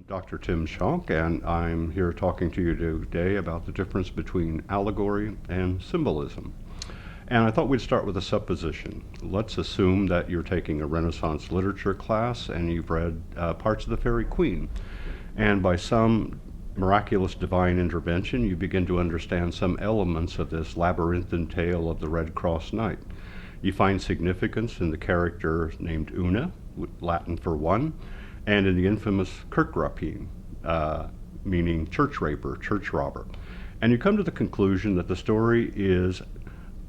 Dr. Tim Schonk, and I'm here talking to you today about the difference between allegory and symbolism. And I thought we'd start with a supposition. Let's assume that you're taking a Renaissance literature class and you've read parts of the Fairy Queen. And by some miraculous divine intervention, you begin to understand some elements of this labyrinthine tale of the Red Cross Knight. You find significance in the character named Una, Latin for one, and in the infamous Kirkrapin, meaning church raper, church robber. And you come to the conclusion that the story is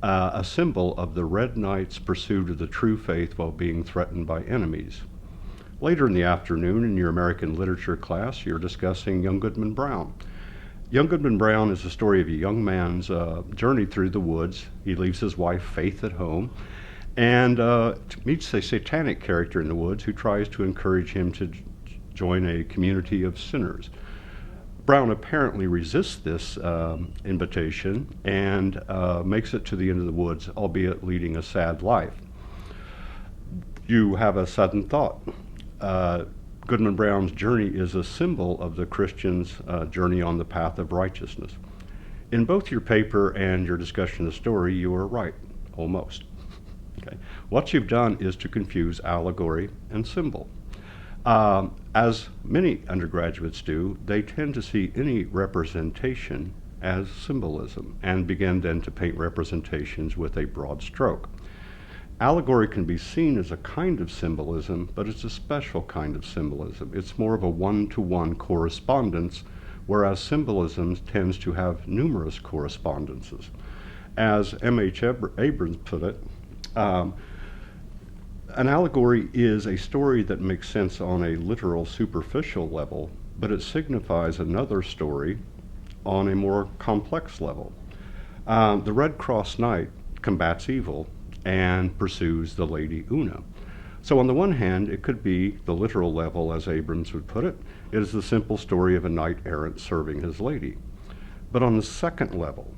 a symbol of the Red Knight's pursuit of the true faith while being threatened by enemies. Later in the afternoon, in your American literature class, you're discussing Young Goodman Brown. Young Goodman Brown is the story of a young man's journey through the woods. He leaves his wife Faith at home and meets a satanic character in the woods who tries to encourage him to join a community of sinners. Brown apparently resists this invitation and makes it to the end of the woods, albeit leading a sad life. You have a sudden thought. Goodman Brown's journey is a symbol of the Christian's journey on the path of righteousness. In both your paper and your discussion of the story, you are right, almost. Okay. What you've done is to confuse allegory and symbol. As many undergraduates do, they tend to see any representation as symbolism and begin then to paint representations with a broad stroke. Allegory can be seen as a kind of symbolism, but it's a special kind of symbolism. It's more of a one-to-one correspondence, whereas symbolism tends to have numerous correspondences. As M.H. Abrams put it, an allegory is a story that makes sense on a literal, superficial level, but it signifies another story on a more complex level. The Red Cross Knight combats evil and pursues the Lady Una. So on the one hand, it could be the literal level, as Abrams would put it. It is the simple story of a knight-errant serving his lady. But on the second level,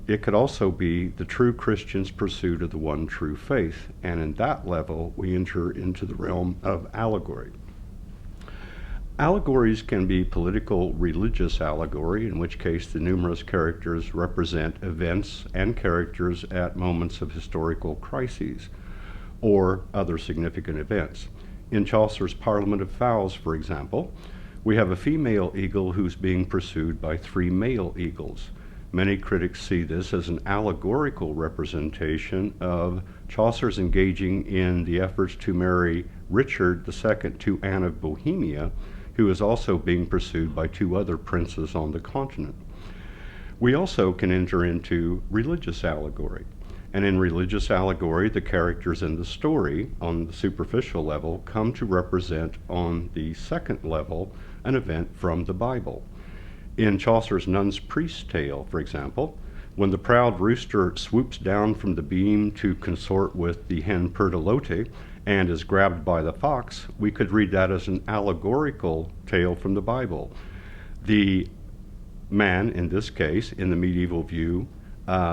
it could also be the true Christian's pursuit of the one true faith, and in that level, we enter into the realm of allegory. Allegories can be political, religious allegory, in which case the numerous characters represent events and characters at moments of historical crises or other significant events. In Chaucer's Parliament of Fowls, for example, we have a female eagle who's being pursued by three male eagles. Many critics see this as an allegorical representation of Chaucer's engaging in the efforts to marry Richard II to Anne of Bohemia, who is also being pursued by two other princes on the continent. We also can enter into religious allegory. And in religious allegory, the characters in the story, on the superficial level, come to represent, on the second level, an event from the Bible. In Chaucer's Nun's Priest Tale, for example, when the proud rooster swoops down from the beam to consort with the hen Pertolote and is grabbed by the fox, we could read that as an allegorical tale from the Bible. The man, in this case, in the medieval view,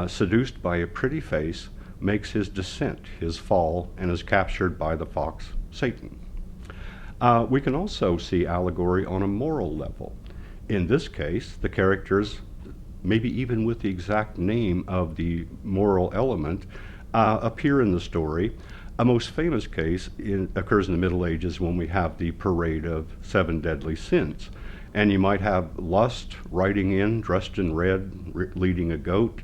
seduced by a pretty face, makes his descent, his fall, and is captured by the fox, Satan. We can also see allegory on a moral level. In this case, the characters, maybe even with the exact name of the moral element, appear in the story. A most famous case occurs in the Middle Ages when we have the parade of 7 deadly sins. And you might have lust riding in, dressed in red, leading a goat.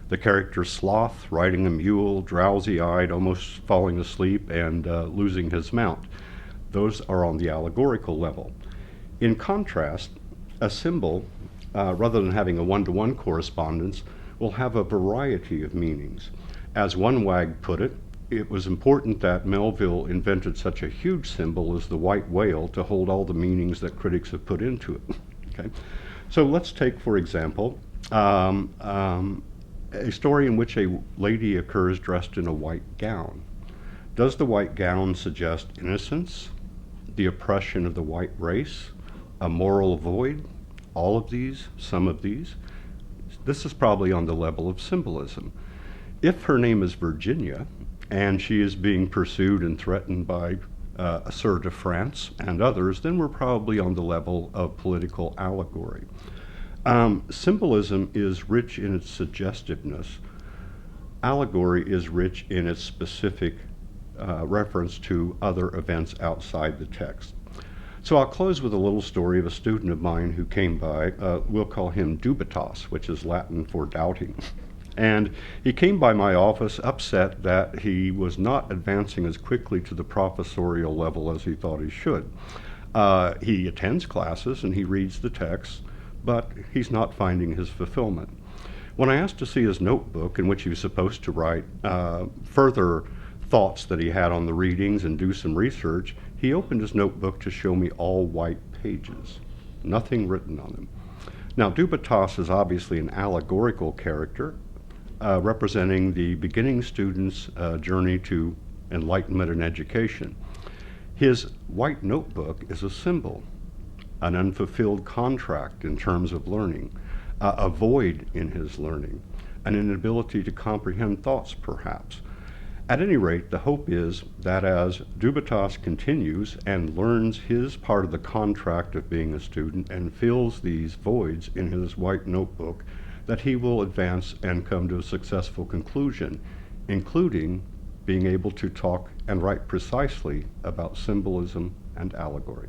The character sloth riding a mule, drowsy-eyed, almost falling asleep and losing his mount. Those are on the allegorical level. In contrast, a symbol, rather than having a one-to-one correspondence, will have a variety of meanings. As one wag put it, it was important that Melville invented such a huge symbol as the white whale to hold all the meanings that critics have put into it. Okay? So let's take, for example, a story in which a lady occurs dressed in a white gown. Does the white gown suggest innocence, the oppression of the white race, a moral void? All of these, some of these? This is probably on the level of symbolism. If her name is Virginia, and she is being pursued and threatened by Sir de France and others, then we're probably on the level of political allegory. Symbolism is rich in its suggestiveness. Allegory is rich in its specific reference to other events outside the text. So I'll close with a little story of a student of mine who came by. We'll call him Dubitas, which is Latin for doubting. And he came by my office upset that he was not advancing as quickly to the professorial level as he thought he should. He attends classes and he reads the text, but he's not finding his fulfillment. When I asked to see his notebook in which he was supposed to write further thoughts that he had on the readings and do some research, he opened his notebook to show me all white pages, nothing written on them. Now, Dubitas is obviously an allegorical character representing the beginning student's journey to enlightenment and education. His white notebook is a symbol, an unfulfilled contract in terms of learning, a void in his learning, an inability to comprehend thoughts, perhaps. At any rate, the hope is that as Dubitas continues and learns his part of the contract of being a student and fills these voids in his white notebook, that he will advance and come to a successful conclusion, including being able to talk and write precisely about symbolism and allegory.